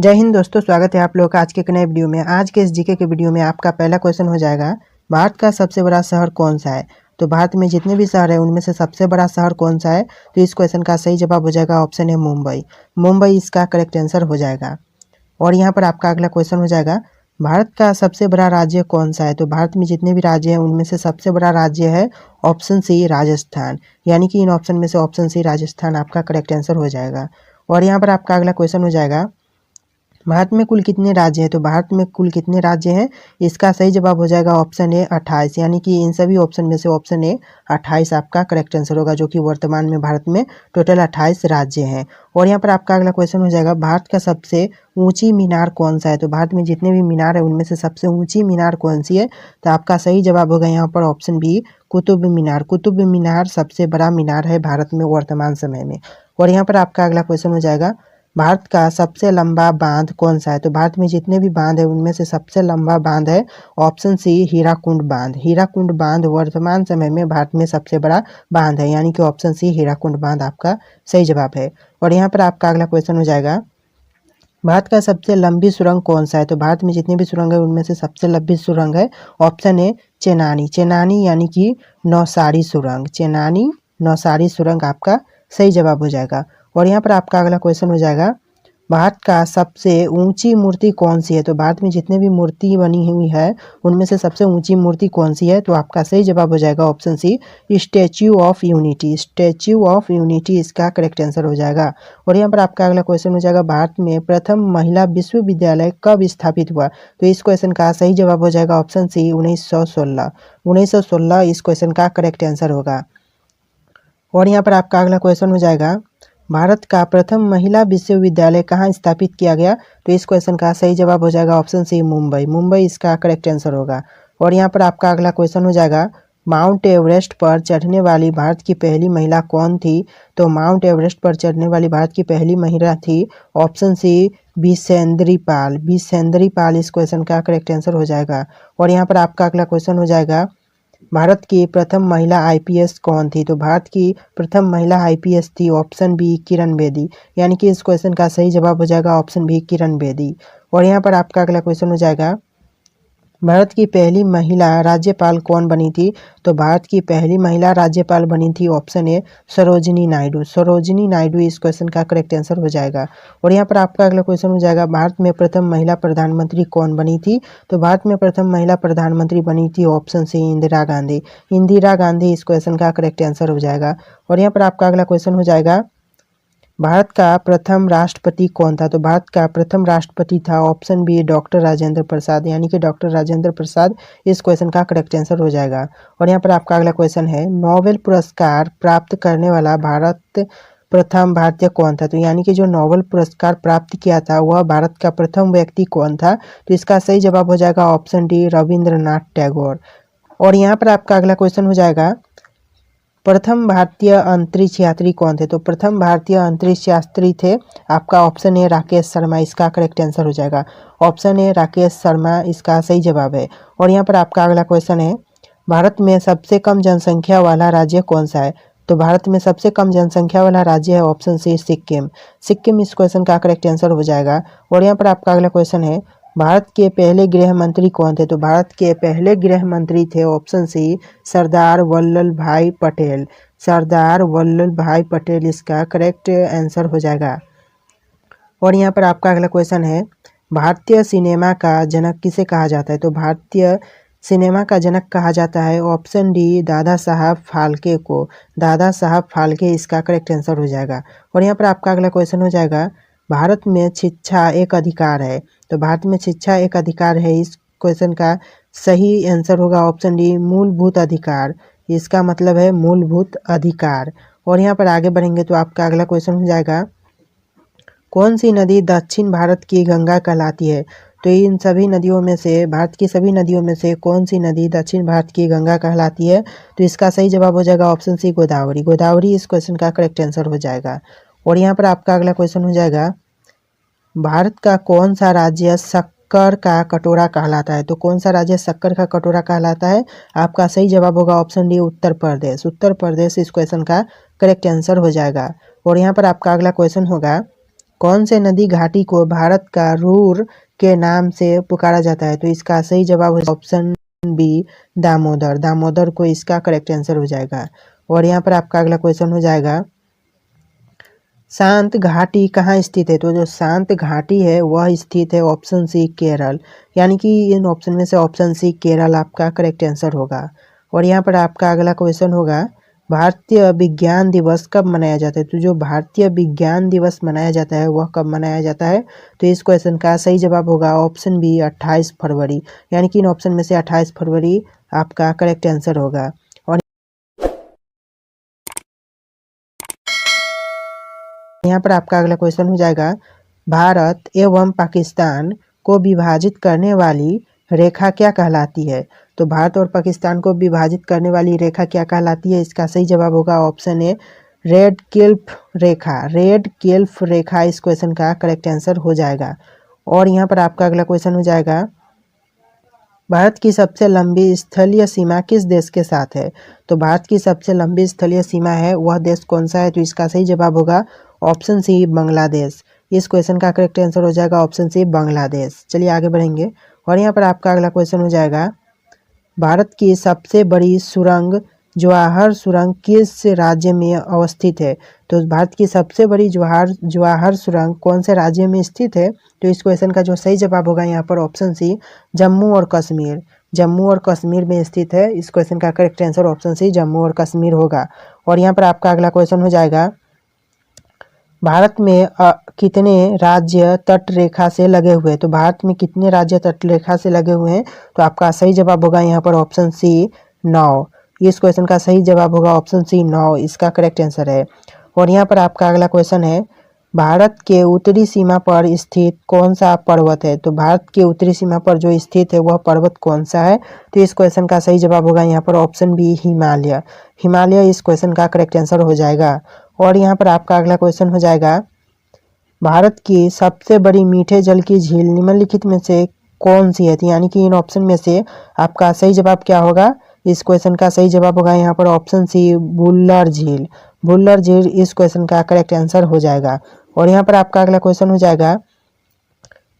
जय हिंद दोस्तों, स्वागत है आप लोगों का आज के एक नए वीडियो में। आज के इस जीके के वीडियो में आपका पहला क्वेश्चन हो जाएगा, भारत का सबसे बड़ा शहर कौन सा है। तो भारत में जितने भी शहर है उनमें से सबसे बड़ा शहर कौन सा है। तो इस क्वेश्चन का सही जवाब हो जाएगा ऑप्शन है मुंबई। मुंबई इसका करेक्ट आंसर हो जाएगा। और यहाँ पर आपका अगला क्वेश्चन हो जाएगा, भारत का सबसे बड़ा राज्य कौन सा है। तो भारत में जितने भी राज्य हैं उनमें से सबसे बड़ा राज्य है ऑप्शन सी राजस्थान। यानी कि इन ऑप्शन में से ऑप्शन सी राजस्थान आपका करेक्ट आंसर हो जाएगा। और यहाँ पर आपका अगला क्वेश्चन हो जाएगा, भारत में कुल कितने राज्य हैं। तो भारत में कुल कितने राज्य हैं, इसका सही जवाब हो जाएगा ऑप्शन ए 28। यानी कि इन सभी ऑप्शन में से ऑप्शन ए 28 आपका करेक्ट आंसर होगा, जो कि वर्तमान में भारत में टोटल 28 राज्य हैं। और यहाँ पर आपका अगला क्वेश्चन हो जाएगा, भारत का सबसे ऊंची मीनार कौन सा है। तो भारत में जितने भी मीनार है उनमें से सबसे ऊंची मीनार कौन सी है। तो आपका सही जवाब होगा यहाँ पर ऑप्शन बी कुतुब मीनार। कुतुब मीनार सबसे बड़ा मीनार है भारत में वर्तमान समय में। और यहाँ पर आपका अगला क्वेश्चन हो जाएगा, भारत का सबसे लंबा बांध कौन सा है। तो भारत में जितने भी बांध है उनमें से सबसे लंबा बांध है ऑप्शन सी हीराकुंड बांध। हीराकुंड बांध वर्तमान समय में भारत में सबसे बड़ा बांध है, यानी कि ऑप्शन सी हीराकुंड बांध आपका सही जवाब है। और यहाँ पर आपका अगला क्वेश्चन हो जाएगा, भारत का सबसे लंबी सुरंग कौन सा है। तो भारत में जितनी भी सुरंग है उनमें से सबसे लंबी सुरंग है ऑप्शन ए चेनानी। चेनानी यानी कि नौसारी सुरंग। चेनानी नौसारी सुरंग आपका सही जवाब हो जाएगा। और यहाँ पर आपका अगला क्वेश्चन हो जाएगा, भारत का सबसे ऊंची मूर्ति कौन सी है। तो भारत में जितने भी मूर्ति बनी हुई है उनमें से सबसे ऊंची मूर्ति कौन सी है। तो आपका सही जवाब हो जाएगा option C statue of unity. Statue of unity इसका करेक्ट आंसर हो जाएगा। और यहाँ पर आपका अगला क्वेश्चन हो जाएगा, भारत में प्रथम महिला विश्वविद्यालय कब स्थापित हुआ। तो इस क्वेश्चन का सही जवाब हो जाएगा ऑप्शन सी 1916। 1916 इस क्वेश्चन का करेक्ट आंसर होगा। और यहाँ पर आपका अगला क्वेश्चन हो जाएगा, भारत का प्रथम महिला विश्वविद्यालय कहाँ स्थापित किया गया। तो इस क्वेश्चन का सही जवाब हो जाएगा ऑप्शन सी मुंबई। मुंबई इसका करेक्ट आंसर होगा। और यहाँ पर आपका अगला क्वेश्चन हो जाएगा, माउंट एवरेस्ट पर चढ़ने वाली भारत की पहली महिला कौन थी। तो माउंट एवरेस्ट पर चढ़ने वाली भारत की पहली महिला थी ऑप्शन सी बिसेंद्री पाल। बिसेंद्री पाल इस क्वेश्चन का करेक्ट आंसर हो जाएगा। और यहाँ पर आपका अगला क्वेश्चन हो जाएगा, भारत की प्रथम महिला आईपीएस कौन थी। तो भारत की प्रथम महिला आईपीएस थी ऑप्शन बी किरण बेदी। यानी कि इस क्वेश्चन का सही जवाब हो जाएगा ऑप्शन बी किरण बेदी। और यहाँ पर आपका अगला क्वेश्चन हो जाएगा, भारत की पहली महिला राज्यपाल कौन बनी थी। तो भारत की पहली महिला राज्यपाल बनी थी ऑप्शन ए सरोजिनी नायडू। सरोजिनी नायडू इस क्वेश्चन का करेक्ट आंसर हो जाएगा। और यहाँ पर आपका अगला क्वेश्चन हो जाएगा, भारत में प्रथम महिला प्रधानमंत्री कौन बनी थी। तो भारत में प्रथम महिला प्रधानमंत्री बनी थी ऑप्शन सी इंदिरा गांधी। इंदिरा गांधी इस क्वेश्चन का करेक्ट आंसर हो जाएगा। और यहाँ पर आपका अगला क्वेश्चन हो जाएगा, भारत का प्रथम राष्ट्रपति कौन था। तो भारत का प्रथम राष्ट्रपति था option B doctor Rajendra Prasad. यानी कि डॉक्टर राजेंद्र प्रसाद इस क्वेश्चन का करेक्ट आंसर हो जाएगा। और यहाँ पर आपका अगला क्वेश्चन है, नोबेल पुरस्कार प्राप्त करने वाला भारत प्रथम भारतीय कौन था। तो यानी कि जो नोबेल पुरस्कार प्राप्त किया था वह भारत का प्रथम व्यक्ति कौन था। तो इसका सही जवाब हो जाएगा ऑप्शन डी रविंद्रनाथ टैगोर। और यहाँ पर आपका अगला क्वेश्चन हो जाएगा, प्रथम भारतीय अंतरिक्ष यात्री कौन थे। तो प्रथम भारतीय अंतरिक्ष यात्री थे आपका ऑप्शन ए राकेश शर्मा। इसका करेक्ट आंसर हो जाएगा ऑप्शन ए राकेश शर्मा इसका सही जवाब है। और यहाँ पर आपका अगला क्वेश्चन है, भारत में सबसे कम जनसंख्या वाला राज्य कौन सा है। तो भारत में सबसे कम जनसंख्या वाला राज्य है ऑप्शन सी सिक्किम। सिक्किम इस क्वेश्चन का करेक्ट आंसर हो जाएगा। और यहाँ पर आपका अगला क्वेश्चन है, भारत के पहले गृह मंत्री कौन थे। तो भारत के पहले गृह मंत्री थे ऑप्शन सी सरदार वल्लभ भाई पटेल। सरदार वल्लभ भाई पटेल इसका करेक्ट आंसर हो जाएगा। और यहाँ पर आपका अगला क्वेश्चन है, भारतीय सिनेमा का जनक किसे कहा जाता है। तो भारतीय सिनेमा का जनक कहा जाता है ऑप्शन डी दादा साहब फाल्के को। दादा साहब फाल्के इसका करेक्ट आंसर हो जाएगा। और यहाँ पर आपका अगला क्वेश्चन हो जाएगा, भारत में शिक्षा एक अधिकार है। तो भारत में शिक्षा एक अधिकार है इस क्वेश्चन का सही आंसर होगा ऑप्शन डी मूलभूत अधिकार। इसका मतलब है मूलभूत अधिकार। और यहाँ पर आगे बढ़ेंगे तो आपका अगला क्वेश्चन हो जाएगा, कौन सी नदी दक्षिण भारत की गंगा कहलाती है। तो इन सभी नदियों में से भारत की सभी नदियों में से कौन सी नदी दक्षिण भारत की गंगा कहलाती है। तो इसका सही जवाब हो जाएगा ऑप्शन सी गोदावरी। गोदावरी इस क्वेश्चन का करेक्ट आंसर हो जाएगा। और यहाँ पर आपका अगला क्वेश्चन हो जाएगा, भारत का कौन सा राज्य शक्कर का कटोरा कहलाता है। तो कौन सा राज्य शक्कर का कटोरा कहलाता है। आपका सही जवाब होगा ऑप्शन डी उत्तर प्रदेश। उत्तर प्रदेश इस क्वेश्चन का करेक्ट आंसर हो जाएगा। और यहाँ पर आपका अगला क्वेश्चन होगा, कौन से नदी घाटी को भारत का रूर के नाम से पुकारा जाता है? तो इसका सही जवाब है ऑप्शन बी दामोदर। दामोदर को इसका करेक्ट आंसर हो जाएगा। और यहाँ पर आपका अगला क्वेश्चन हो जाएगा, शांत घाटी कहाँ स्थित है? तो जो शांत घाटी है वह स्थित है ऑप्शन सी केरल, यानी कि इन ऑप्शन में से ऑप्शन सी केरल आपका करेक्ट आंसर होगा। और यहाँ पर आपका अगला क्वेश्चन होगा, भारतीय विज्ञान दिवस कब मनाया जाता है? तो जो भारतीय विज्ञान दिवस मनाया जाता है वह कब मनाया जाता है? तो इस क्वेश्चन का सही जवाब होगा ऑप्शन बी 28 फरवरी, यानी कि इन ऑप्शन में से 28 फरवरी आपका करेक्ट आंसर होगा। और यहाँ पर आपका अगला क्वेश्चन हो जाएगा, भारत एवं पाकिस्तान को विभाजित करने वाली रेखा क्या कहलाती है? तो भारत और पाकिस्तान को विभाजित करने वाली रेखा क्या कहलाती है? इसका सही जवाब होगा ऑप्शन ए रेड क्लिफ रेखा। रेड क्लिफ रेखा इस क्वेश्चन का करेक्ट आंसर हो जाएगा। और यहाँ पर आपका अगला क्वेश्चन हो जाएगा, भारत की सबसे लंबी स्थलीय सीमा किस देश के साथ है? तो भारत की सबसे लंबी स्थलीय सीमा है वह देश कौन सा है? तो इसका सही जवाब होगा ऑप्शन सी बांग्लादेश। इस क्वेश्चन का करेक्ट आंसर हो जाएगा ऑप्शन सी बांग्लादेश। चलिए आगे बढ़ेंगे। और यहाँ पर आपका अगला क्वेश्चन हो जाएगा, भारत की सबसे बड़ी सुरंग जवाहर सुरंग किस राज्य में अवस्थित है? तो भारत की सबसे बड़ी जवाहर सुरंग कौन से राज्य में स्थित है? तो इस क्वेश्चन का जो सही जवाब होगा यहाँ पर ऑप्शन सी जम्मू और कश्मीर। जम्मू और कश्मीर में स्थित है। इस क्वेश्चन का correct answer option C Jammu और कश्मीर होगा। और यहाँ पर आपका अगला क्वेश्चन हो जाएगा, भारत में कितने राज्य तट रेखा से लगे हुए हैं? तो भारत में कितने राज्य तट रेखा से लगे हुए हैं? तो आपका सही जवाब होगा यहाँ पर ऑप्शन सी 9। इस क्वेश्चन का सही जवाब होगा ऑप्शन सी 9, इसका करेक्ट आंसर है। और यहाँ पर आपका अगला क्वेश्चन है, भारत के उत्तरी सीमा पर स्थित कौन सा पर्वत है? तो भारत के उत्तरी सीमा पर जो स्थित है वह पर्वत कौन सा है? तो इस क्वेश्चन का सही जवाब होगा यहाँ पर ऑप्शन बी हिमालय। हिमालय इस क्वेश्चन का करेक्ट आंसर हो जाएगा। और यहाँ पर आपका अगला क्वेश्चन हो जाएगा, भारत की सबसे बड़ी मीठे जल की झील निम्नलिखित में से कौन सी है? यानी कि इन ऑप्शन में से आपका सही जवाब क्या होगा? इस क्वेश्चन का सही जवाब होगा यहाँ पर ऑप्शन सी बुल्लर झील। बुल्लर झील इस क्वेश्चन का करेक्ट आंसर हो जाएगा। और यहाँ पर आपका अगला क्वेश्चन हो जाएगा,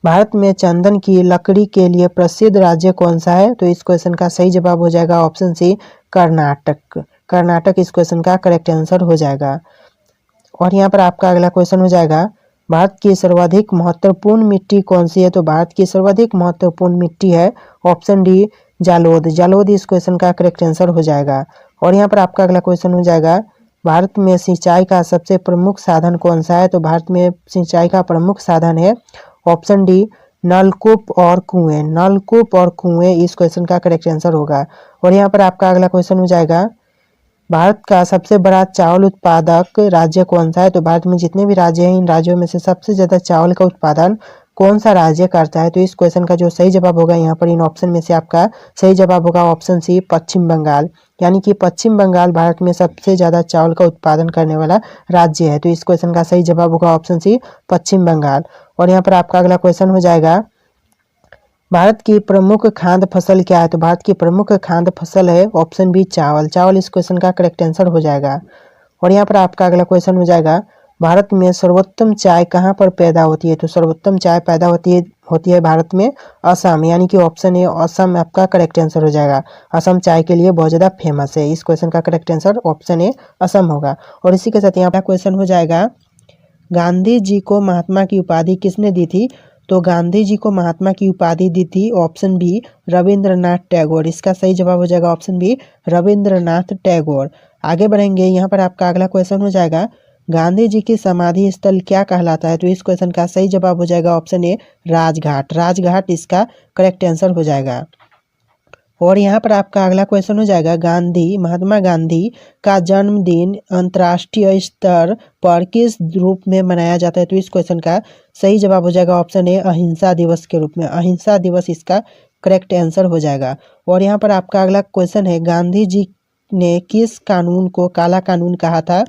भारत में चंदन की लकड़ी के लिए प्रसिद्ध राज्य कौन सा है? तो इस क्वेश्चन का सही जवाब हो जाएगा ऑप्शन सी कर्नाटक। कर्नाटक इस क्वेश्चन का करेक्ट आंसर हो जाएगा। और यहाँ पर आपका अगला क्वेश्चन हो जाएगा, भारत की सर्वाधिक महत्वपूर्ण मिट्टी कौन सी है? तो भारत की सर्वाधिक महत्वपूर्ण मिट्टी है ऑप्शन डी जालोद। जालोद इस क्वेश्चन का करेक्ट आंसर हो जाएगा। और यहाँ पर आपका अगला क्वेश्चन हो जाएगा, भारत में सिंचाई का सबसे प्रमुख साधन कौन सा है? तो भारत में सिंचाई का प्रमुख साधन है ऑप्शन डी नलकूप और कुएं। नलकूप और कुएं इस क्वेश्चन का करेक्ट आंसर होगा। और यहाँ पर आपका अगला क्वेश्चन हो जाएगा, भारत का सबसे बड़ा चावल उत्पादक राज्य कौन सा है? तो भारत में जितने भी राज्य हैं इन राज्यों में से सबसे ज़्यादा चावल का उत्पादन कौन सा राज्य करता है? तो इस क्वेश्चन का जो सही जवाब होगा यहाँ पर इन ऑप्शन में से आपका सही जवाब होगा ऑप्शन सी पश्चिम बंगाल, यानी कि पश्चिम बंगाल भारत में सबसे ज़्यादा चावल का उत्पादन करने वाला राज्य है। तो इस क्वेश्चन का सही जवाब होगा ऑप्शन सी पश्चिम बंगाल। और यहाँ पर आपका अगला क्वेश्चन हो जाएगा, भारत की प्रमुख खाद्य फसल क्या है? तो भारत की प्रमुख खाद्य फसल है ऑप्शन बी चावल। चावल इस क्वेश्चन का करेक्ट आंसर हो जाएगा। और यहाँ पर आपका अगला क्वेश्चन हो जाएगा, भारत में सर्वोत्तम चाय कहाँ पर पैदा होती है? तो सर्वोत्तम चाय पैदा होती है भारत में असम, यानी कि ऑप्शन ए असम आपका करेक्ट आंसर हो जाएगा। असम चाय के लिए बहुत ज़्यादा फेमस है। इस क्वेश्चन का correct answer option A Assam होगा। और इसी के साथ यहाँ पर क्वेश्चन हो जाएगा, गांधी जी को महात्मा की उपाधि किसने दी थी? तो गांधी जी को महात्मा की उपाधि दी थी ऑप्शन बी रविंद्रनाथ टैगोर। इसका सही जवाब हो जाएगा ऑप्शन बी रविंद्रनाथ टैगोर। आगे बढ़ेंगे। यहाँ पर आपका अगला क्वेश्चन हो जाएगा, गांधी जी की समाधि स्थल क्या कहलाता है? तो इस क्वेश्चन का सही जवाब हो जाएगा ऑप्शन ए राजघाट। राजघाट इसका करेक्ट आंसर हो जाएगा। और यहाँ पर आपका अगला क्वेश्चन हो जाएगा, महात्मा गांधी का जन्मदिन अंतर्राष्ट्रीय स्तर पर किस रूप में मनाया जाता है? तो इस क्वेश्चन का सही जवाब हो जाएगा ऑप्शन ए अहिंसा दिवस के रूप में। अहिंसा दिवस इसका करेक्ट आंसर हो जाएगा। और यहाँ पर आपका अगला क्वेश्चन है, गांधी जी ने किस कानून को काला कानून कहा था?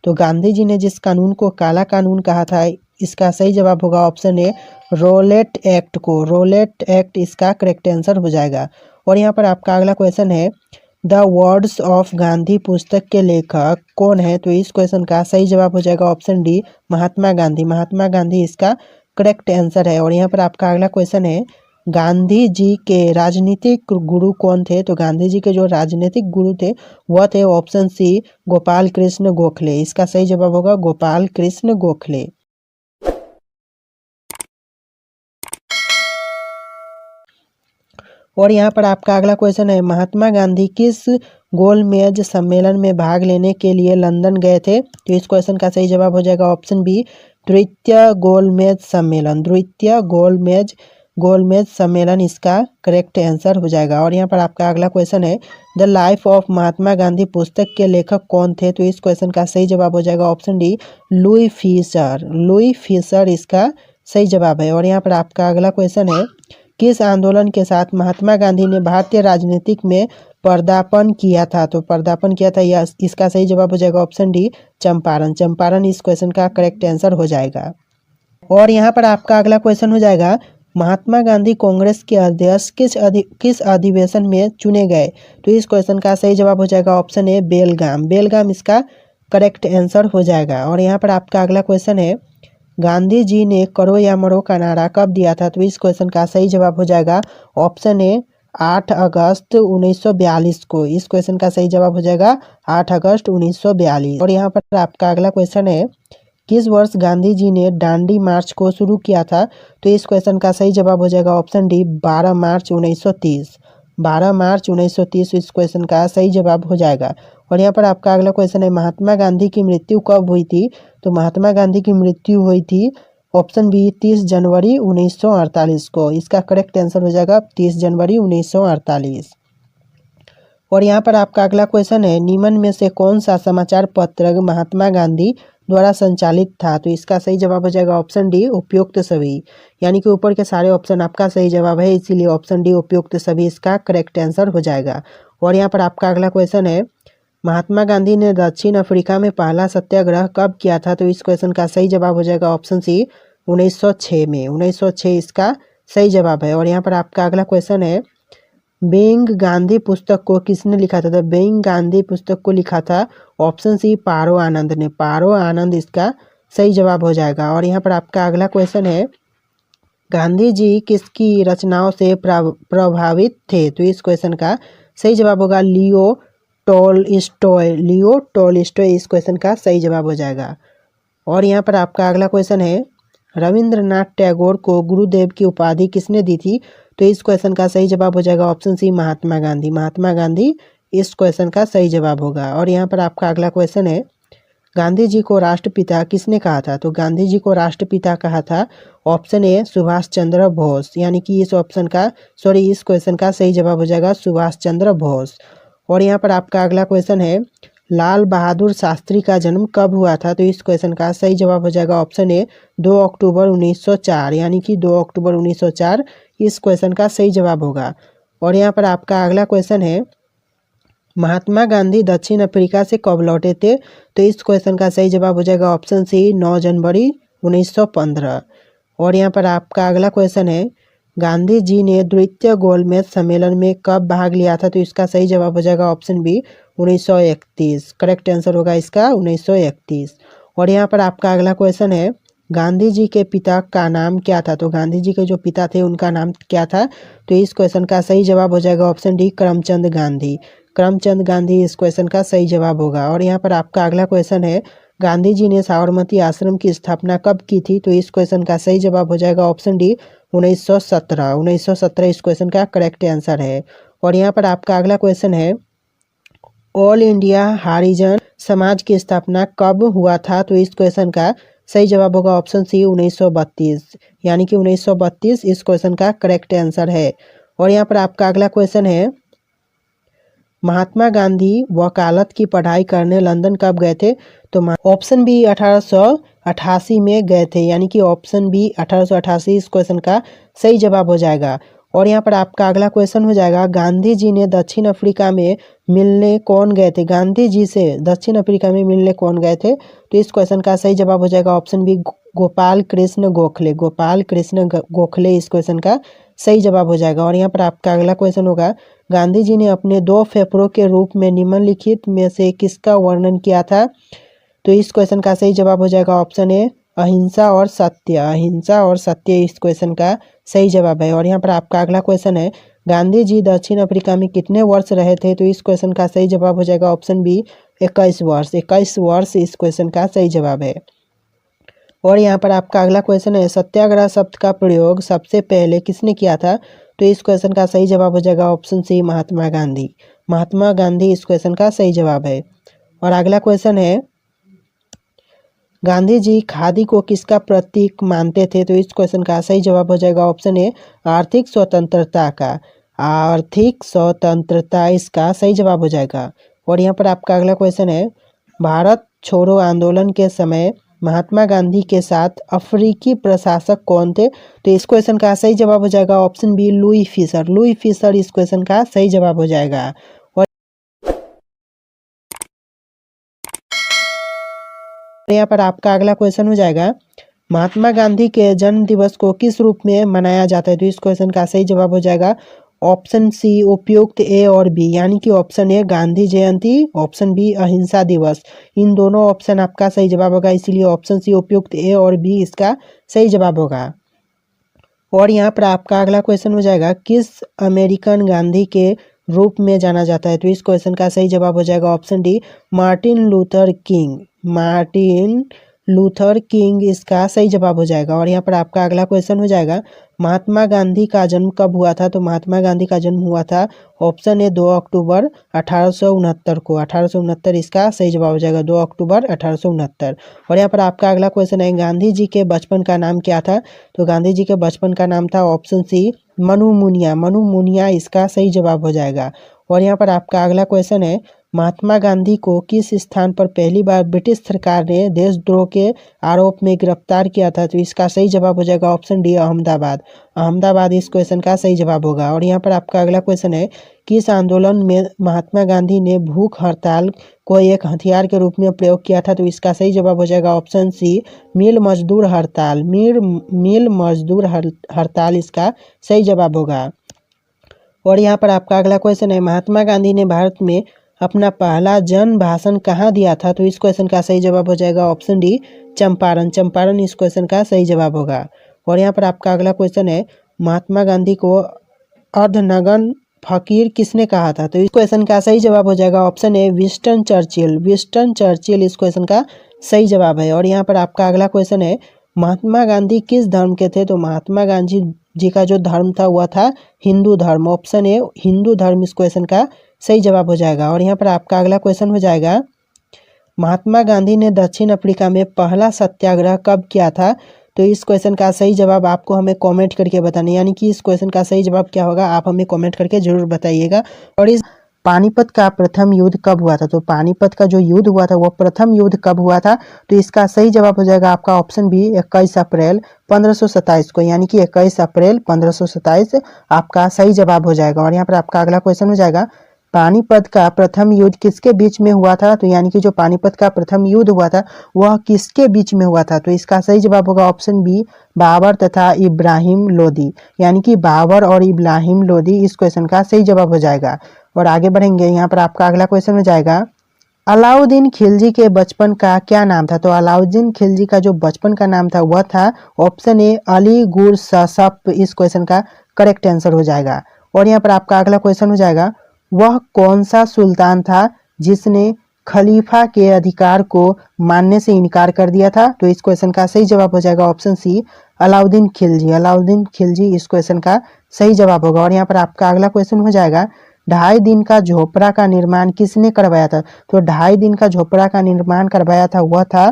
तो गांधी जी ने जिस कानून को काला कानून कहा था इसका सही जवाब होगा ऑप्शन ए रोलेट एक्ट को। रोलेट एक्ट इसका करेक्ट आंसर हो जाएगा। और यहाँ पर आपका अगला क्वेश्चन है, द वर्ड्स ऑफ गांधी पुस्तक के लेखक कौन है? तो इस क्वेश्चन का सही जवाब हो जाएगा ऑप्शन डी, महात्मा गांधी। महात्मा गांधी इसका करेक्ट आंसर है। और यहाँ पर आपका अगला क्वेश्चन है, गांधी जी के राजनीतिक गुरु कौन थे? तो गांधी जी के जो राजनीतिक गुरु थे वह थे ऑप्शन सी, गोपाल कृष्ण गोखले। इसका सही जवाब होगा गोपाल कृष्ण गोखले। और यहाँ पर आपका अगला क्वेश्चन है, महात्मा गांधी किस गोलमेज सम्मेलन में भाग लेने के लिए लंदन गए थे? तो इस क्वेश्चन का सही जवाब हो जाएगा ऑप्शन बी, द्वितीय गोलमेज सम्मेलन। द्वितीय गोलमेज सम्मेलन इसका करेक्ट आंसर हो जाएगा। और यहाँ पर आपका अगला क्वेश्चन है, the life of Mahatma Gandhi पुस्तक के लेखक कौन थे? तो इस क्वेश्चन का सही जवाब हो जाएगा option D, Louis Fischer. Louis Fisher इसका सही जवाब है। और यहाँ पर आपका अगला क्वेश्चन है, किस आंदोलन के साथ महात्मा गांधी ने भारतीय राजनीतिक में पदार्पण किया था? तो पदार्पण किया था या इसका सही जवाब हो जाएगा ऑप्शन डी, चंपारण। चंपारण इस क्वेश्चन का करेक्ट आंसर हो जाएगा। और यहाँ पर आपका अगला क्वेश्चन हो जाएगा, महात्मा गांधी कांग्रेस के अध्यक्ष किस अधिवेशन में चुने गए? तो इस क्वेश्चन का सही जवाब हो जाएगा ऑप्शन ए, बेलगाम। बेलगाम इसका करेक्ट आंसर हो जाएगा। और यहाँ पर आपका अगला क्वेश्चन है, गांधी जी ने करो या मरो का नारा कब दिया था? तो इस क्वेश्चन का सही जवाब हो जाएगा ऑप्शन ए, 8 अगस्त 1942 को। इस क्वेश्चन का सही जवाब हो जाएगा 8 अगस्त 1942। और यहाँ पर आपका अगला क्वेश्चन है, किस वर्ष गांधी जी ने दांडी मार्च को शुरू किया था? तो इस क्वेश्चन का सही जवाब हो जाएगा ऑप्शन डी, 12 मार्च 1930। 12 मार्च 1930 इस क्वेश्चन का सही जवाब हो जाएगा। और यहाँ पर आपका अगला क्वेश्चन है, महात्मा गांधी की मृत्यु कब हुई थी? तो महात्मा गांधी की मृत्यु हुई थी ऑप्शन बी, 30 जनवरी 1948 को। इसका करेक्ट आंसर हो जाएगा 30 जनवरी 1948। और यहाँ पर आपका अगला क्वेश्चन है, निम्न में से कौन सा समाचार पत्र महात्मा गांधी द्वारा संचालित था? तो इसका सही जवाब हो जाएगा ऑप्शन डी, उपयुक्त सभी। यानी कि ऊपर के सारे ऑप्शन आपका सही जवाब है, इसीलिए ऑप्शन डी उपयुक्त सभी इसका करेक्ट आंसर हो जाएगा। और यहाँ पर आपका अगला क्वेश्चन है, महात्मा गांधी ने दक्षिण अफ्रीका में पहला सत्याग्रह कब किया था? तो इस क्वेश्चन का सही जवाब हो जाएगा ऑप्शन सी, 1906 में। 1906 इसका सही जवाब है। और यहाँ पर आपका अगला क्वेश्चन है, बीइंग गांधी पुस्तक को किसने लिखा था? तो बीइंग गांधी पुस्तक को लिखा था ऑप्शन सी, पारो आनंद ने। पारो आनंद इसका सही जवाब हो जाएगा। और यहाँ पर आपका अगला क्वेश्चन है, गांधी जी किसकी रचनाओं से प्रभावित थे? तो इस क्वेश्चन का सही जवाब होगा लियो टॉलस्टॉय। लियो टॉलस्टॉय इस क्वेश्चन का सही जवाब हो जाएगा। और यहाँ पर आपका अगला क्वेश्चन है, रविंद्रनाथ टैगोर को गुरुदेव की उपाधि किसने दी थी? तो इस क्वेश्चन का सही जवाब हो जाएगा ऑप्शन सी, महात्मा गांधी। महात्मा गांधी इस क्वेश्चन का सही जवाब होगा। और यहाँ पर आपका अगला क्वेश्चन है, गांधी जी को राष्ट्रपिता किसने कहा था? तो गांधी जी को राष्ट्रपिता कहा था ऑप्शन ए, सुभाष चंद्र बोस। यानी कि इस क्वेश्चन का सही जवाब हो जाएगा सुभाष चंद्र बोस। और यहाँ पर आपका अगला क्वेश्चन है, लाल बहादुर शास्त्री का जन्म कब हुआ था? तो इस क्वेश्चन का सही जवाब हो जाएगा ऑप्शन ए, 2 अक्टूबर 1904। यानी कि 2 अक्टूबर 1904 इस क्वेश्चन का सही जवाब होगा। और यहाँ पर आपका अगला क्वेश्चन है, महात्मा गांधी दक्षिण अफ्रीका से कब लौटे थे? तो इस क्वेश्चन का सही जवाब हो जाएगा ऑप्शन सी, 9 जनवरी 1915। और यहाँ पर आपका अगला क्वेश्चन है, गांधी जी ने द्वितीय गोलमेज सम्मेलन में कब भाग लिया था? तो इसका सही जवाब हो जाएगा ऑप्शन बी, 1931। करेक्ट आंसर होगा इसका 1931। और यहाँ पर आपका अगला क्वेश्चन है, गांधी जी के पिता का नाम क्या था? तो गांधी जी के जो पिता थे उनका नाम क्या था? तो इस क्वेश्चन का सही जवाब हो जाएगा ऑप्शन डी, करमचंद गांधी। करमचंद गांधी इस क्वेश्चन का सही जवाब होगा। और यहाँ पर आपका अगला क्वेश्चन है, गांधी जी ने साबरमती आश्रम की स्थापना कब की थी? तो इस क्वेश्चन का सही जवाब हो जाएगा ऑप्शन डी, 1917। 1917 इस क्वेश्चन का करेक्ट आंसर है। और यहाँ पर आपका अगला क्वेश्चन है, ऑल इंडिया हरिजन समाज की स्थापना कब हुआ था? तो इस क्वेश्चन का सही जवाब होगा ऑप्शन सी, 1932। यानी कि 1932 इस क्वेश्चन का करेक्ट आंसर है। और यहाँ पर आपका अगला क्वेश्चन है, महात्मा गांधी वकालत की पढ़ाई करने लंदन कब गए थे? तो ऑप्शन बी, 1888 में गए थे। यानी कि ऑप्शन बी 1888 इस क्वेश्चन का सही जवाब हो जाएगा। और यहाँ पर आपका अगला क्वेश्चन हो जाएगा, गांधी जी ने दक्षिण अफ्रीका में मिलने कौन गए थे? गांधी जी से दक्षिण अफ्रीका में मिलने कौन गए थे? तो इस क्वेश्चन का सही जवाब हो जाएगा ऑप्शन बी, गोपाल कृष्ण गोखले। गोपाल कृष्ण गोखले इस क्वेश्चन का सही जवाब हो जाएगा। और यहाँ पर आपका अगला क्वेश्चन होगा, गांधी जी ने अपने 2 फेफड़ों के रूप में निम्नलिखित में से किसका वर्णन किया था? तो इस क्वेश्चन का सही जवाब हो जाएगा ऑप्शन ए अहिंसा और सत्य। अहिंसा और सत्य इस क्वेश्चन का सही जवाब है। और यहाँ पर आपका अगला क्वेश्चन है, गांधी जी दक्षिण अफ्रीका में कितने वर्ष रहे थे? तो इस क्वेश्चन का सही जवाब हो जाएगा ऑप्शन बी 21 वर्ष। 21 वर्ष इस क्वेश्चन का सही जवाब है। और यहाँ पर आपका अगला क्वेश्चन है, सत्याग्रह शब्द का प्रयोग सबसे पहले किसने किया था? तो इस क्वेश्चन का सही जवाब हो जाएगा ऑप्शन सी महात्मा गांधी। महात्मा गांधी इस क्वेश्चन का सही जवाब है। और अगला क्वेश्चन है, गांधी जी खादी को किसका प्रतीक मानते थे? तो इस क्वेश्चन का सही जवाब हो जाएगा ऑप्शन ए आर्थिक स्वतंत्रता का। आर्थिक स्वतंत्रता इसका सही जवाब हो जाएगा। और यहाँ पर आपका अगला क्वेश्चन है, भारत छोड़ो आंदोलन के समय महात्मा गांधी के साथ अफ्रीकी प्रशासक कौन थे? तो इस क्वेश्चन का सही जवाब हो जाएगा option B Louis Fischer. Louis Fischer इस क्वेश्चन का सही जवाब हो जाएगा। यहाँ पर आपका अगला क्वेश्चन हो जाएगा, महात्मा गांधी के जन्म दिवस को किस रूप में मनाया जाता है? तो इस क्वेश्चन का सही जवाब हो जाएगा ऑप्शन सी उपयुक्त ए और बी, यानी कि option A Gandhi Jayanti, option B Ahinsa Diwas. इन दोनों ऑप्शन आपका सही जवाब होगा, इसीलिए ऑप्शन सी उपयुक्त ए और बी इसका सही जवाब होगा। और यहाँ पर आपका अगला क्वेश्चन हो जाएगा, किस अमेरिकन गांधी के रूप में जाना जाता है? तो इस क्वेश्चन का सही जवाब हो जाएगा option D Martin Luther king. Martin Luther king इसका सही जवाब हो जाएगा। और यहाँ पर आपका अगला क्वेश्चन हो जाएगा, महात्मा गांधी का जन्म कब हुआ था? तो महात्मा गांधी का जन्म हुआ था ऑप्शन ए 2 अक्टूबर 1869 को। 1869 इसका सही जवाब हो जाएगा, 2 अक्टूबर 1869। और यहाँ पर आपका अगला क्वेश्चन है, गांधी जी के बचपन का नाम क्या था? तो गांधी जी के बचपन का नाम था ऑप्शन सी मनु मुनिया। मनु मुनिया इसका सही जवाब हो जाएगा। और यहाँ पर आपका अगला क्वेश्चन है, महात्मा गांधी को किस स्थान पर पहली बार ब्रिटिश सरकार ने देशद्रोह के आरोप में गिरफ्तार किया था? तो इसका सही जवाब हो जाएगा ऑप्शन डी अहमदाबाद। अहमदाबाद इस क्वेश्चन का सही जवाब होगा। और यहाँ पर आपका अगला क्वेश्चन है, किस आंदोलन में महात्मा गांधी ने भूख हड़ताल को एक हथियार के रूप में प्रयोग किया था? तो इसका सही जवाब हो जाएगा ऑप्शन सी मिल मजदूर हड़ताल। मिल मजदूर हड़ताल इसका सही जवाब होगा। और यहाँ पर आपका अगला क्वेश्चन है, महात्मा गांधी ने भारत में अपना पहला जन भाषण कहाँ दिया था? तो इस क्वेश्चन का सही जवाब हो जाएगा ऑप्शन डी चंपारण। चंपारण इस क्वेश्चन का सही जवाब होगा। और यहाँ पर आपका अगला क्वेश्चन है, महात्मा गांधी को अर्धनग्न फकीर किसने कहा था? तो इस क्वेश्चन का सही जवाब हो जाएगा option A Winston Churchill. Winston Churchill इस क्वेश्चन का सही जवाब है। और यहाँ पर आपका अगला क्वेश्चन है, महात्मा गांधी किस धर्म के थे? तो महात्मा गांधी जी का जो धर्म था वह था हिंदू धर्म। ऑप्शन ए हिंदू धर्म इस क्वेश्चन का सही जवाब हो जाएगा। और यहाँ पर आपका अगला क्वेश्चन हो जाएगा, महात्मा गांधी ने दक्षिण अफ्रीका में पहला सत्याग्रह कब किया था? तो इस क्वेश्चन का सही जवाब आपको हमें कमेंट करके बताना, यानी कि इस क्वेश्चन का सही जवाब क्या होगा आप हमें कमेंट करके जरूर बताइएगा। और इस पानीपत का प्रथम युद्ध कब हुआ था? तो पानीपत का जो युद्ध हुआ था वो प्रथम युद्ध कब हुआ था? तो इसका सही जवाब हो जाएगा आपका ऑप्शन बी 21 अप्रैल 1527 को, यानी कि 21 अप्रैल 1527 आपका सही जवाब हो जाएगा। और यहाँ पर आपका अगला क्वेश्चन हो जाएगा, पानीपत का प्रथम युद्ध किसके बीच में हुआ था? तो यानी कि जो पानीपत का प्रथम युद्ध हुआ था वह किसके बीच में हुआ था? तो इसका सही जवाब होगा ऑप्शन बी बाबर तथा इब्राहिम लोदी, यानी कि बाबर और इब्राहिम लोदी इस क्वेश्चन का सही जवाब हो जाएगा। और आगे बढ़ेंगे, यहाँ पर आपका अगला क्वेश्चन हो जाएगा, अलाउद्दीन खिलजी के बचपन का क्या नाम था? तो अलाउद्दीन खिलजी का जो बचपन का नाम था वह था ऑप्शन ए अली गुर ससप इस क्वेश्चन का करेक्ट आंसर हो जाएगा। और यहाँ पर आपका अगला क्वेश्चन हो जाएगा, वह कौन सा सुल्तान था जिसने खलीफा के अधिकार को मानने से इनकार कर दिया था? तो इस क्वेश्चन का सही जवाब हो जाएगा ऑप्शन सी अलाउद्दीन खिलजी। अलाउद्दीन खिलजी इस क्वेश्चन का सही जवाब होगा। और यहाँ पर आपका अगला क्वेश्चन हो जाएगा, 2.5 दिन का झोपड़ा का निर्माण किसने करवाया था? तो 2.5 दिन का झोपड़ा का निर्माण करवाया था वह था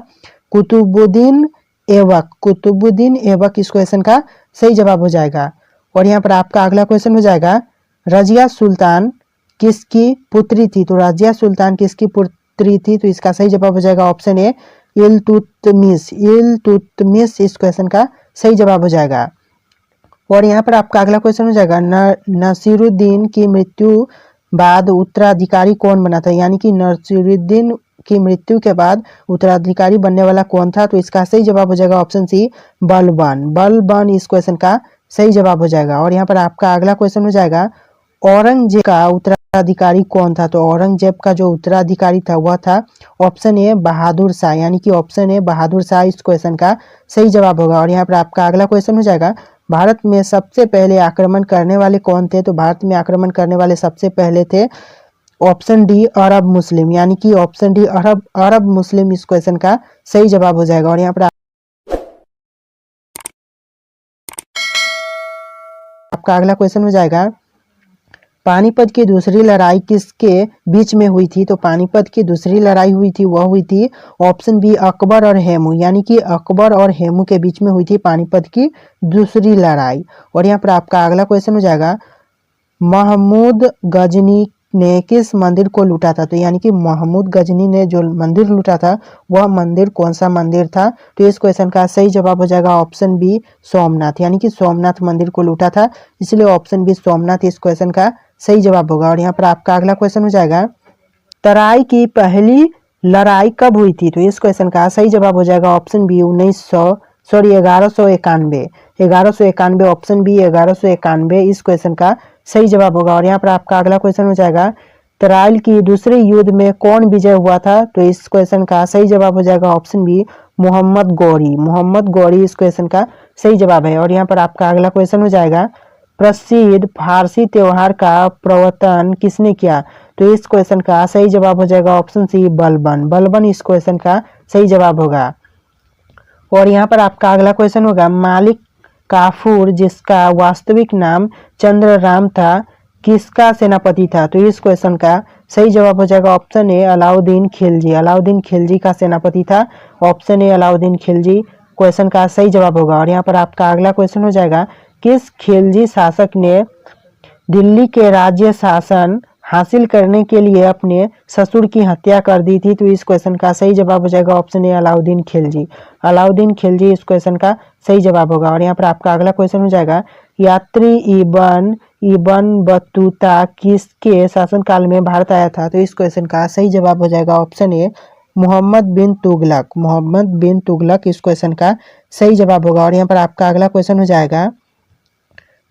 कुतुबुद्दीन ऐबक। कुतुबुद्दीन ऐबक इस क्वेश्चन का सही जवाब हो जाएगा। और यहाँ पर आपका अगला क्वेश्चन हो जाएगा, रजिया सुल्तान किसकी पुत्री थी? तो रजिया सुल्तान किसकी पुत्री थी? तो इसका सही जवाब हो जाएगा ऑप्शन ए इल्तुतमिश। इल्तुतमिश इस क्वेश्चन का सही जवाब हो जाएगा। और यहाँ पर आपका अगला क्वेश्चन हो जाएगा, नसीरुद्दीन की मृत्यु बाद उत्तराधिकारी कौन बना था? यानी कि नसीरुद्दीन की मृत्यु के बाद उत्तराधिकारी बनने वाला कौन था? तो इसका सही जवाब हो जाएगा ऑप्शन सी बलबन। बलबन इस क्वेश्चन का सही जवाब हो जाएगा। और यहाँ पर आपका अगला क्वेश्चन हो जाएगा, औरंगजेब का उत्तराधिकारी कौन था? तो औरंगजेब का जो उत्तराधिकारी था वह था ऑप्शन ए बहादुर शाह, यानी कि ऑप्शन ए बहादुर शाह इस क्वेश्चन का सही जवाब होगा। और यहाँ पर आपका अगला क्वेश्चन हो जाएगा, भारत में सबसे पहले आक्रमण करने वाले कौन थे? तो भारत में आक्रमण करने वाले सबसे पहले थे ऑप्शन डी अरब मुस्लिम, यानी कि ऑप्शन डी अरब अरब मुस्लिम इस क्वेश्चन का सही जवाब हो जाएगा। और यहाँ पर आपका अगला क्वेश्चन हो जाएगा, पानीपत की दूसरी लड़ाई किसके बीच में हुई थी? तो पानीपत की दूसरी लड़ाई हुई थी वह हुई थी ऑप्शन बी अकबर और हेमू, यानी कि अकबर और हेमू के बीच में हुई थी पानीपत की दूसरी लड़ाई। और यहाँ पर आपका अगला क्वेश्चन हो जाएगा, महमूद गजनी ने किस मंदिर को लूटा था? तो यानी कि महमूद गजनी ने जो मंदिर लूटा था वह मंदिर कौन सा मंदिर था? तो इस क्वेश्चन का सही जवाब हो जाएगा ऑप्शन बी सोमनाथ, यानी कि सोमनाथ मंदिर को लूटा था, इसलिए ऑप्शन बी सोमनाथ इस क्वेश्चन का सही जवाब होगा। और यहाँ पर आपका अगला क्वेश्चन हो जाएगा, तराई की पहली लड़ाई कब हुई थी? तो इस क्वेश्चन का सही जवाब हो जाएगा ऑप्शन बी 1191 1191 ऑप्शन बी 1191 इस क्वेश्चन का सही जवाब होगा। और यहाँ पर आपका अगला क्वेश्चन हो जाएगा, तराइल की दूसरे युद्ध में कौन विजय हुआ था? तो इस क्वेश्चन का सही जवाब हो जाएगा ऑप्शन बी मोहम्मद गौरी इस क्वेश्चन का सही जवाब है। और यहाँ पर आपका अगला क्वेश्चन हो जाएगा, प्रसिद्ध फारसी त्योहार का प्रवर्तन किसने किया? तो इस क्वेश्चन का सही जवाब हो जाएगा ऑप्शन सी बलबन इस क्वेश्चन का सही जवाब होगा। और यहाँ पर आपका अगला क्वेश्चन होगा, मालिक काफूर जिसका वास्तविक नाम चंद्रराम था किसका सेनापति था? तो इस क्वेश्चन का सही जवाब हो जाएगा ऑप्शन ए अलाउद्दीन खिलजी का सेनापति था, option A Alauddin Khilji question का सही जवाब होगा। और यहाँ पर आपका अगला क्वेश्चन हो जाएगा, किस खिलजी शासक ने दिल्ली के राज्य शासन हासिल करने के लिए अपने ससुर की हत्या कर दी थी? तो इस क्वेश्चन का सही जवाब हो जाएगा ऑप्शन ए अलाउद्दीन खिलजी इस क्वेश्चन का सही जवाब होगा। और यहाँ पर आपका अगला क्वेश्चन हो जाएगा, यात्री इबन बतूता किसके शासनकाल में भारत आया था? तो इस क्वेश्चन का सही जवाब हो जाएगा ऑप्शन ए मोहम्मद बिन तुगलक इस क्वेश्चन का सही जवाब होगा। और यहाँ पर आपका अगला क्वेश्चन हो जाएगा,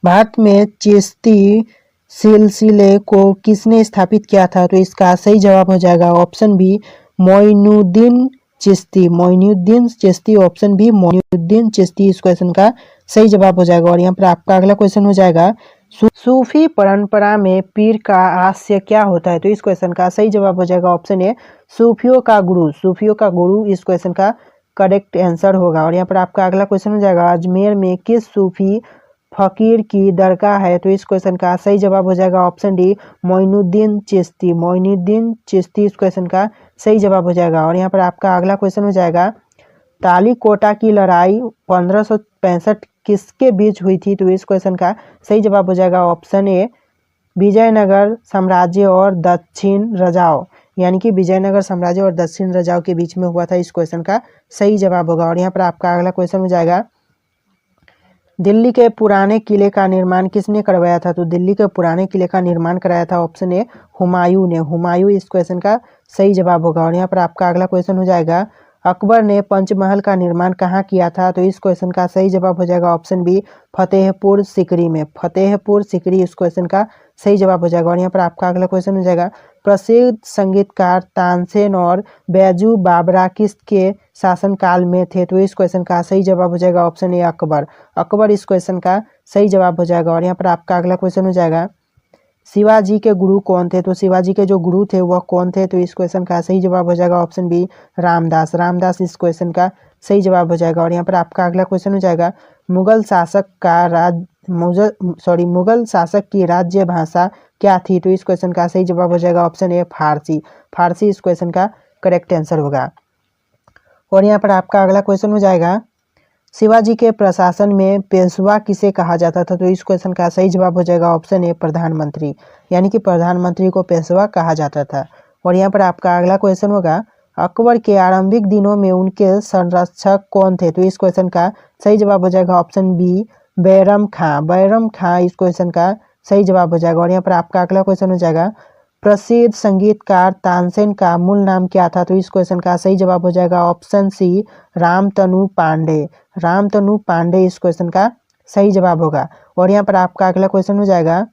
भारत में चिश्ती सिलसिले को किसने स्थापित किया था? तो इसका सही जवाब हो जाएगा option B Moinuddin Chishti option B Moinuddin Chishti इस क्वेश्चन का सही जवाब हो जाएगा। और यहाँ पर आपका अगला क्वेश्चन हो जाएगा, सूफी परंपरा में पीर का आशय क्या होता है? तो इस क्वेश्चन का सही जवाब हो जाएगा ऑप्शन ए सूफियों का गुरु इस क्वेश्चन का करेक्ट आंसर होगा। और यहाँ पर आपका अगला क्वेश्चन हो जाएगा, अजमेर में किस सूफी फकीर की दरगाह है? तो इस क्वेश्चन का सही जवाब हो जाएगा ऑप्शन डी मोइनुद्दीन चिश्ती इस क्वेश्चन का सही जवाब हो जाएगा। और यहाँ पर आपका अगला क्वेश्चन हो जाएगा, तालीकोटा की लड़ाई 1565 किसके बीच हुई थी? तो इस क्वेश्चन का सही जवाब हो जाएगा ऑप्शन ए विजयनगर साम्राज्य और दक्षिण रजाओ, यानी कि विजयनगर साम्राज्य और दक्षिण रजाओ के बीच में हुआ था इस क्वेश्चन का सही जवाब होगा। और यहाँ पर आपका अगला क्वेश्चन हो जाएगा, दिल्ली के पुराने किले का निर्माण किसने करवाया था? तो दिल्ली के पुराने किले का निर्माण कराया था ऑप्शन ए हुमायूं इस क्वेश्चन का सही जवाब होगा। और यहाँ पर आपका अगला क्वेश्चन हो जाएगा, अकबर ने पंचमहल का निर्माण कहाँ किया था? तो इस क्वेश्चन का सही जवाब हो जाएगा ऑप्शन बी फतेहपुर सिकरी इस क्वेश्चन का सही जवाब हो जाएगा। और यहाँ पर आपका अगला क्वेश्चन हो जाएगा, प्रसिद्ध संगीतकार तानसेन और बैजू बावरा किसके शासनकाल में थे? तो इस क्वेश्चन का सही जवाब हो जाएगा ऑप्शन ए अकबर इस क्वेश्चन का सही जवाब हो जाएगा। और यहाँ पर आपका अगला क्वेश्चन हो जाएगा, शिवाजी के गुरु कौन थे? तो शिवाजी के जो गुरु थे वह कौन थे? तो इस क्वेश्चन का सही जवाब हो जाएगा ऑप्शन बी रामदास इस क्वेश्चन का सही जवाब हो जाएगा। और यहाँ पर आपका अगला क्वेश्चन हो जाएगा, मुगल शासक की राज्य भाषा क्या थी? तो इस क्वेश्चन का सही जवाब हो जाएगा ऑप्शन ए फारसी इस क्वेश्चन का करेक्ट आंसर होगा। और यहाँ पर आपका अगला क्वेश्चन हो जाएगा, शिवाजी के प्रशासन में पेशवा किसे कहा जाता था? तो इस क्वेश्चन का सही जवाब हो जाएगा ऑप्शन ए प्रधानमंत्री, यानी कि प्रधानमंत्री को पेशवा कहा जाता था। और यहाँ पर आपका अगला क्वेश्चन होगा, अकबर के आरंभिक दिनों में उनके संरक्षक कौन थे? तो इस क्वेश्चन का सही जवाब हो जाएगा ऑप्शन बी बैरम खां इस क्वेश्चन का सही जवाब हो जाएगा। और यहाँ पर आपका अगला क्वेश्चन हो जाएगा, प्रसिद्ध संगीतकार तानसेन का मूल नाम क्या था? तो इस क्वेश्चन का सही जवाब हो जाएगा ऑप्शन सी रामतनु पांडे इस क्वेश्चन का सही जवाब होगा। और यहाँ पर आपका अगला क्वेश्चन हो जाएगा,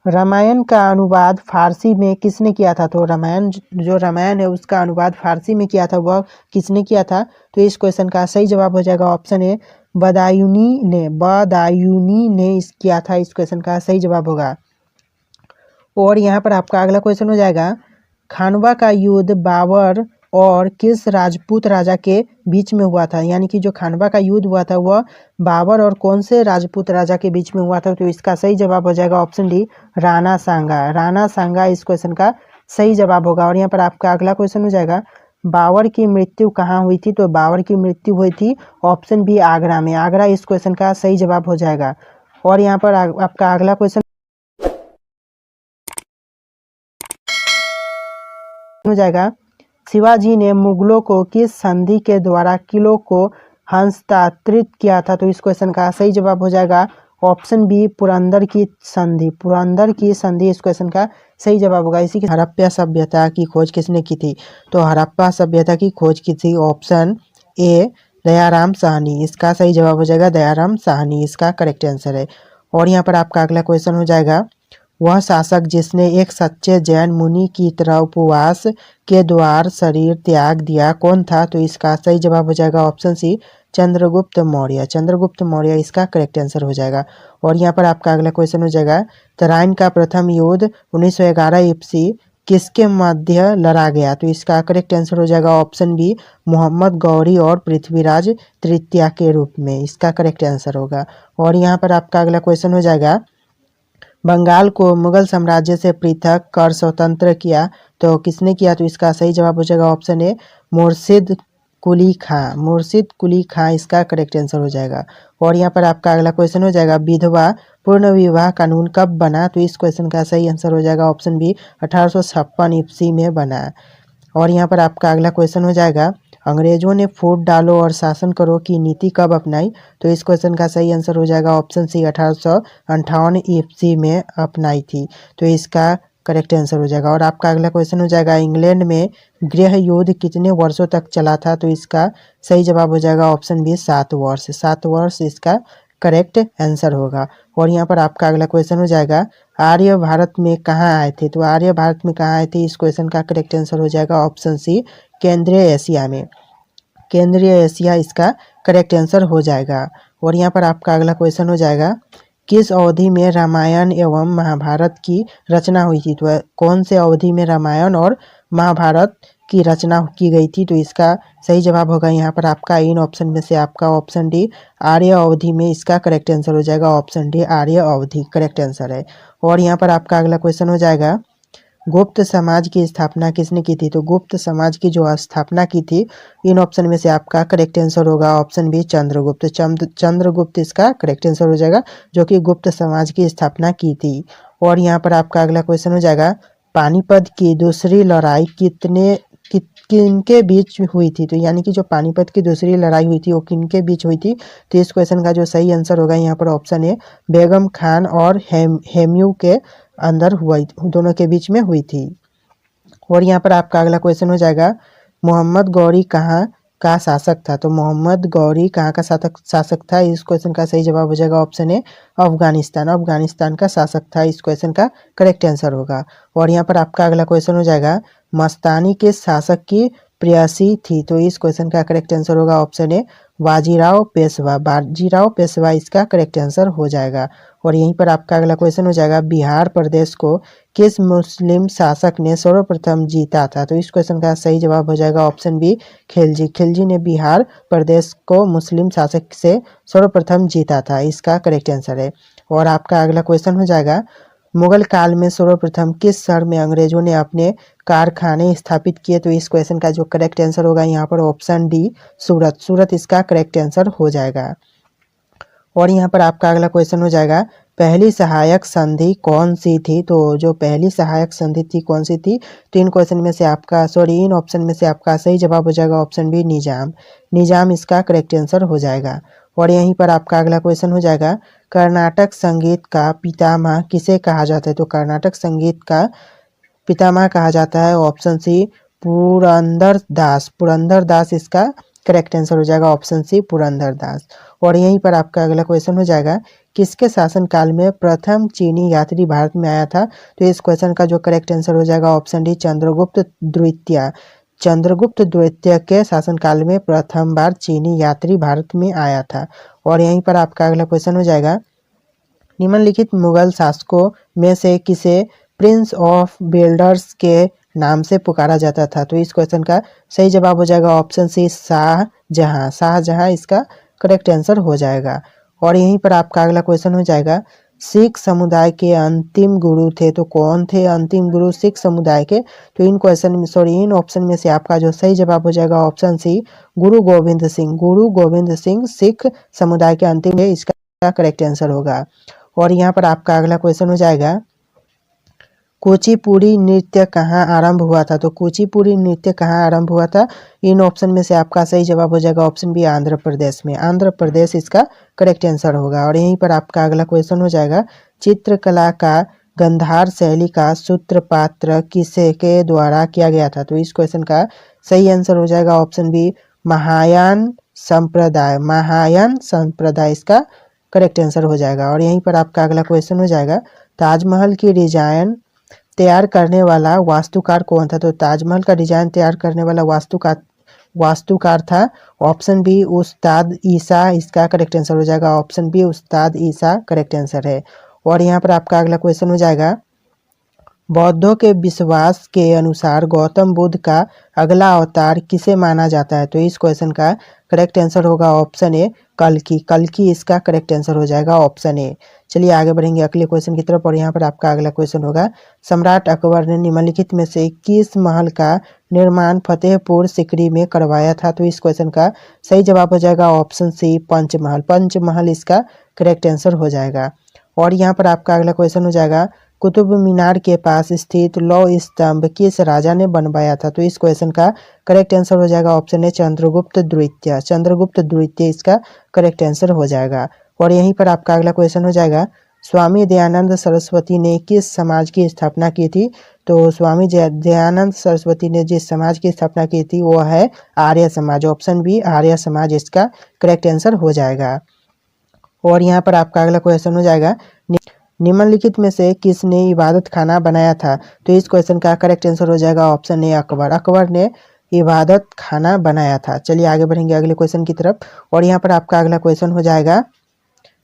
रामायण का अनुवाद फारसी में किसने किया था? तो रामायण है उसका अनुवाद फारसी में किया था, वह किसने किया था? तो इस क्वेश्चन का सही जवाब हो जाएगा ऑप्शन ए, बदायूनी ने इस किया था। इस क्वेश्चन का सही जवाब होगा। और यहाँ पर आपका अगला क्वेश्चन हो जाएगा, खानवा का युद्ध बाबर और किस राजपूत राजा के बीच में हुआ था? यानी कि जो खानवा का युद्ध हुआ था वह बाबर और कौन से राजपूत राजा के बीच में हुआ था? तो इसका सही जवाब हो जाएगा ऑप्शन डी, राणा सांगा। राणा सांगा इस क्वेश्चन का सही जवाब होगा। और यहाँ पर आपका अगला क्वेश्चन हो जाएगा, बाबर की मृत्यु कहाँ हुई थी? तो बाबर की मृत्यु हुई थी ऑप्शन बी, आगरा में। आगरा इस क्वेश्चन का सही जवाब हो जाएगा। और यहाँ पर आपका अगला क्वेश्चन हो जाएगा, शिवाजी ने मुगलों को किस संधि के द्वारा किलों को हस्तांतरित किया था? तो इस क्वेश्चन का सही जवाब हो जाएगा ऑप्शन बी, पुरंदर की संधि। पुरंदर की संधि इस क्वेश्चन का सही जवाब होगा। इसी के हड़प्पा सभ्यता की खोज किसने की थी? तो हड़प्पा सभ्यता की खोज की थी ऑप्शन ए, दयाराम साहनी। इसका सही जवाब हो जाएगा दयाराम साहनी, इसका करेक्ट आंसर है। और यहाँ पर आपका अगला क्वेश्चन हो जाएगा, वह शासक जिसने एक सच्चे जैन मुनि की तरह उपवास के द्वारा शरीर त्याग दिया कौन था? तो इसका सही जवाब हो जाएगा ऑप्शन सी, चंद्रगुप्त मौर्य। चंद्रगुप्त मौर्य इसका करेक्ट आंसर हो जाएगा। और यहाँ पर आपका अगला क्वेश्चन हो जाएगा, तराइन का प्रथम युद्ध 1911 ईस्वी किसके मध्य लड़ा गया? तो इसका करेक्ट आंसर हो जाएगा ऑप्शन बी, मोहम्मद गौरी और पृथ्वीराज तृतीया के रूप में। इसका करेक्ट आंसर होगा। और यहाँ पर आपका अगला क्वेश्चन हो जाएगा, बंगाल को मुगल साम्राज्य से पृथक कर स्वतंत्र किया तो किसने किया? तो इसका सही जवाब हो जाएगा ऑप्शन ए, मुर्शिद कुली खां। मुर्शिद कुली खां इसका करेक्ट आंसर हो जाएगा। और यहाँ पर आपका अगला क्वेश्चन हो जाएगा, विधवा पूर्ण विवाह कानून कब बना? तो इस क्वेश्चन का सही आंसर हो जाएगा ऑप्शन बी, 1856 ईस्वी में बना। और यहाँ पर आपका अगला क्वेश्चन हो जाएगा, अंग्रेजों ने फूट डालो और शासन करो की नीति कब अपनाई? तो इस क्वेश्चन का सही आंसर हो जाएगा ऑप्शन सी, 1858 ईस्वी में अपनाई थी। तो इसका करेक्ट आंसर हो जाएगा। और आपका अगला क्वेश्चन हो जाएगा, इंग्लैंड में गृह युद्ध कितने वर्षों तक चला था? तो इसका सही जवाब हो जाएगा ऑप्शन बी, 7 वर्ष। 7 वर्ष इसका करेक्ट आंसर होगा। और यहाँ पर आपका अगला क्वेश्चन हो जाएगा, आर्य भारत में कहाँ आए थे? तो आर्य भारत में कहाँ आए थे? इस क्वेश्चन का करेक्ट आंसर हो जाएगा ऑप्शन सी, केंद्रीय एशिया में। केंद्रीय एशिया इसका करेक्ट आंसर हो जाएगा। और यहाँ पर आपका अगला क्वेश्चन हो जाएगा, किस अवधि में रामायण एवं महाभारत की रचना हुई थी? तो कौन से अवधि में रामायण और महाभारत की रचना की गई थी? तो इसका सही जवाब होगा यहाँ पर आपका इन ऑप्शन में से आपका ऑप्शन डी, आर्य अवधि में। इसका करेक्ट आंसर हो जाएगा ऑप्शन डी, आर्य अवधि करेक्ट आंसर है। और यहाँ पर आपका अगला क्वेश्चन हो जाएगा, गुप्त समाज की स्थापना किसने की थी? तो गुप्त समाज की जो स्थापना की थी, इन ऑप्शन में से आपका करेक्ट आंसर होगा ऑप्शन बी, चंद्रगुप्त। चंद्रगुप्त इसका करेक्ट आंसर हो जाएगा, जो कि गुप्त समाज की स्थापना की थी। और यहाँ पर आपका अगला क्वेश्चन हो जाएगा, पानीपत की दूसरी लड़ाई किनके बीच हुई थी? तो यानी कि जो पानीपत की दूसरी लड़ाई हुई थी वो किनके बीच हुई थी? तो इस क्वेश्चन का जो सही आंसर होगा यहाँ पर ऑप्शन ए, बेगम खान और हेमू के अंदर हुआ, दोनों के बीच में हुई थी। और यहाँ पर आपका अगला क्वेश्चन हो जाएगा, मोहम्मद गौरी कहाँ का शासक था? तो मोहम्मद गौरी कहाँ का शासक था? इस क्वेश्चन का सही जवाब हो जाएगा ऑप्शन ए, अफगानिस्तान। अफगानिस्तान का शासक था। इस क्वेश्चन का करेक्ट आंसर होगा। और यहाँ पर आपका अगला क्वेश्चन हो जाएगा, मस्तानी के शासक की प्रेयसी थी? तो इस क्वेश्चन का करेक्ट आंसर होगा ऑप्शन ए, बाजीराव पेशवा। बाजीराव पेशवा इसका करेक्ट आंसर हो जाएगा। और यहीं पर आपका अगला क्वेश्चन हो जाएगा, बिहार प्रदेश को किस मुस्लिम शासक ने सर्वप्रथम जीता था? तो इस क्वेश्चन का सही जवाब हो जाएगा ऑप्शन बी, खिलजी। खिलजी ने बिहार प्रदेश को मुस्लिम शासक से सर्वप्रथम जीता था। इसका करेक्ट आंसर है। और आपका अगला क्वेश्चन हो जाएगा, मुगल काल में सर्वप्रथम किस शहर में अंग्रेजों ने अपने कारखाने स्थापित किए? तो इस क्वेश्चन का जो करेक्ट आंसर होगा यहाँ पर ऑप्शन डी, सूरत। सूरत इसका करेक्ट आंसर हो जाएगा। और यहाँ पर आपका अगला क्वेश्चन हो जाएगा, पहली सहायक संधि कौन सी थी? तो जो पहली सहायक संधि थी कौन सी थी? तो इन क्वेश्चन में से आपका इन ऑप्शन में से आपका सही जवाब हो जाएगा ऑप्शन बी, निजाम। निजाम इसका करेक्ट आंसर हो जाएगा। और यहीं पर आपका अगला क्वेश्चन हो जाएगा, कर्नाटक संगीत का पितामह किसे कहा जाता है? तो कर्नाटक संगीत का पितामह कहा जाता है ऑप्शन सी, पुरंदर दास। पुरंदर दास इसका करेक्ट आंसर हो जाएगा ऑप्शन सी पुरंदरदास। और यहीं पर आपका अगला क्वेश्चन हो जाएगा किसके शासनकाल में प्रथम चीनी यात्री भारत में आया था। तो इस क्वेश्चन का जो करेक्ट आंसर हो जाएगा ऑप्शन डी चंद्रगुप्त द्वितीय। चंद्रगुप्त द्वितीय के शासनकाल में प्रथम बार चीनी यात्री भारत में आया था। और यहीं पर आपका अगला क्वेश्चन हो जाएगा निम्नलिखित मुगल शासकों में से किसे प्रिंस ऑफ बिल्डर्स के नाम से पुकारा जाता था। तो इस क्वेश्चन का सही जवाब हो जाएगा ऑप्शन सी शाहजहां। शाहजहां इसका करेक्ट आंसर हो जाएगा। और यहीं पर आपका अगला क्वेश्चन हो जाएगा सिख समुदाय के अंतिम गुरु थे। तो कौन थे अंतिम गुरु सिख समुदाय के। तो इन ऑप्शन में से आपका जो सही जवाब हो जाएगा ऑप्शन सी गुरु गोविंद सिंह। गुरु गोविंद सिंह सिख समुदाय के अंतिम है, इसका करेक्ट आंसर होगा। और यहाँ पर आपका अगला क्वेश्चन हो जाएगा कुचिपुड़ी नृत्य कहाँ आरंभ हुआ था। तो कुचिपुड़ी नृत्य कहाँ आरंभ हुआ था। इन ऑप्शन में से आपका सही जवाब हो जाएगा ऑप्शन बी आंध्र प्रदेश में। आंध्र प्रदेश इसका करेक्ट आंसर होगा। और यहीं पर आपका अगला क्वेश्चन हो जाएगा चित्रकला का गंधार शैली का सूत्रपात किसे के द्वारा किया गया था। तो इस क्वेश्चन का सही आंसर हो जाएगा ऑप्शन बी महायान संप्रदाय। महायान संप्रदाय इसका करेक्ट आंसर हो जाएगा। और यहीं पर आपका अगला क्वेश्चन हो जाएगा ताजमहल की डिजाइन तैयार करने वाला वास्तुकार कौन था। तो ताजमहल का डिजाइन तैयार करने वाला वास्तुकार था ऑप्शन बी उस्ताद ईसा। इसका करेक्ट आंसर हो जाएगा ऑप्शन बी उस्ताद ईसा करेक्ट आंसर है। और यहाँ पर आपका अगला क्वेश्चन हो जाएगा बौद्धों के विश्वास के अनुसार गौतम बुद्ध का अगला अवतार किसे माना जाता है। तो इस क्वेश्चन का करेक्ट आंसर होगा ऑप्शन ए कल्कि। कल्कि इसका करेक्ट आंसर हो जाएगा ऑप्शन ए। चलिए आगे बढ़ेंगे अगले क्वेश्चन की तरफ। और यहाँ पर आपका अगला क्वेश्चन होगा सम्राट अकबर ने निम्नलिखित में से किस महल का निर्माण फतेहपुर सिकरी में करवाया था। तो इस क्वेश्चन का सही जवाब हो जाएगा ऑप्शन सी पंचमहल। पंचमहल इसका करेक्ट आंसर हो जाएगा। और यहाँ पर आपका अगला क्वेश्चन हो जाएगा कुतुब मीनार के पास स्थित लौह स्तंभ किस राजा ने बनवाया था। तो इस क्वेश्चन का करेक्ट आंसर हो जाएगा ऑप्शन ए चंद्रगुप्त द्वितीय। चंद्रगुप्त द्वितीय इसका करेक्ट आंसर हो जाएगा। और यहीं पर आपका अगला क्वेश्चन हो जाएगा स्वामी दयानंद सरस्वती ने किस समाज की स्थापना की थी। तो स्वामी दयानंद सरस्वती ने जिस समाज की स्थापना की थी वो है आर्य समाज। ऑप्शन बी आर्य समाज इसका करेक्ट आंसर हो जाएगा। और यहाँ पर आपका अगला क्वेश्चन हो जाएगा निम्नलिखित में से किसने इबादत खाना बनाया था। तो इस क्वेश्चन का करेक्ट आंसर हो जाएगा ऑप्शन ए अकबर। अकबर ने इबादत खाना बनाया था। चलिए आगे बढ़ेंगे अगले क्वेश्चन की तरफ। और यहाँ पर आपका अगला क्वेश्चन हो जाएगा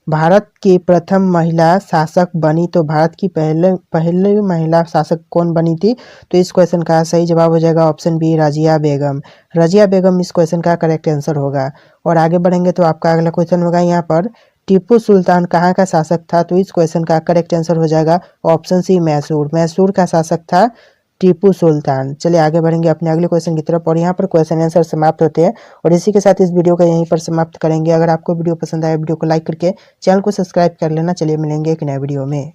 भारत की प्रथम महिला शासक बनी। तो भारत की पहले महिला शासक कौन बनी थी। तो इस क्वेश्चन का सही जवाब हो जाएगा ऑप्शन बी रजिया बेगम। रजिया बेगम इस क्वेश्चन का करेक्ट आंसर होगा। और आगे बढ़ेंगे तो आपका अगला क्वेश्चन होगा यहाँ पर टीपू सुल्तान कहाँ का शासक था। तो इस क्वेश्चन का करेक्ट आंसर हो जाएगा ऑप्शन सी मैसूर। मैसूर का शासक था टीपू सुल्तान। चलिए आगे बढ़ेंगे अपने अगले क्वेश्चन की तरफ। और यहाँ पर क्वेश्चन आंसर समाप्त होते हैं। और इसी के साथ इस वीडियो को यहीं पर समाप्त करेंगे। अगर आपको वीडियो पसंद आए वीडियो को लाइक करके चैनल को सब्सक्राइब कर लेना। चलिए मिलेंगे एक नए वीडियो में।